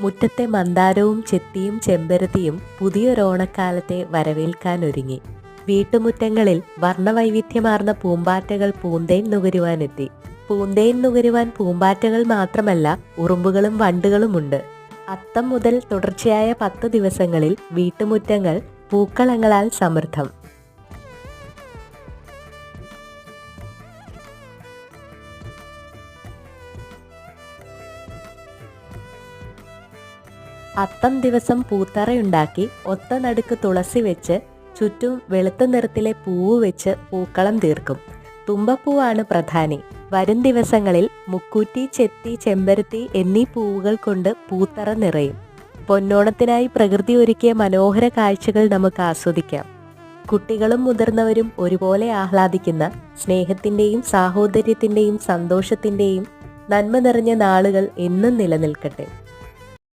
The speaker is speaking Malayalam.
മുറ്റത്തെ മന്ദാരവും ചെത്തിയും ചെമ്പരത്തിയും പുതിയൊരോണക്കാലത്തെ വരവേൽക്കാനൊരുങ്ങി. വീട്ടുമുറ്റങ്ങളിൽ വർണ്ണവൈവിധ്യമാർന്ന പൂമ്പാറ്റകൾ പൂന്തേൻ നുകരുവാനെത്തി. പൂന്തേൻ നുകരുവാൻ പൂമ്പാറ്റകൾ മാത്രമല്ല, ഉറുമ്പുകളും വണ്ടുകളുമുണ്ട്. അത്തം മുതൽ തുടർച്ചയായ 10 ദിവസങ്ങളിൽ വീട്ടുമുറ്റങ്ങൾ പൂക്കളങ്ങളാൽ സമൃദ്ധം. അത്തം ദിവസം പൂത്തറയുണ്ടാക്കി ഒത്ത നടുക്ക് തുളസി വെച്ച് ചുറ്റും വെളുത്ത നിറത്തിലെ പൂവ് വെച്ച് പൂക്കളം തീർക്കും. തുമ്പപ്പൂവാണ് പ്രധാനി. വരും ദിവസങ്ങളിൽ മുക്കൂറ്റി, ചെത്തി, ചെമ്പരത്തി എന്നീ പൂവുകൾ കൊണ്ട് പൂത്തറ നിറയും. പൊന്നോണത്തിനായി പ്രകൃതി ഒരുക്കിയ മനോഹര കാഴ്ചകൾ നമുക്ക് ആസ്വദിക്കാം. കുട്ടികളും മുതിർന്നവരും ഒരുപോലെ ആഹ്ലാദിക്കുന്ന സ്നേഹത്തിൻ്റെയും സാഹോദര്യത്തിൻ്റെയും സന്തോഷത്തിൻ്റെയും നന്മ നിറഞ്ഞ നാളുകൾ എന്നും നിലനിൽക്കട്ടെ.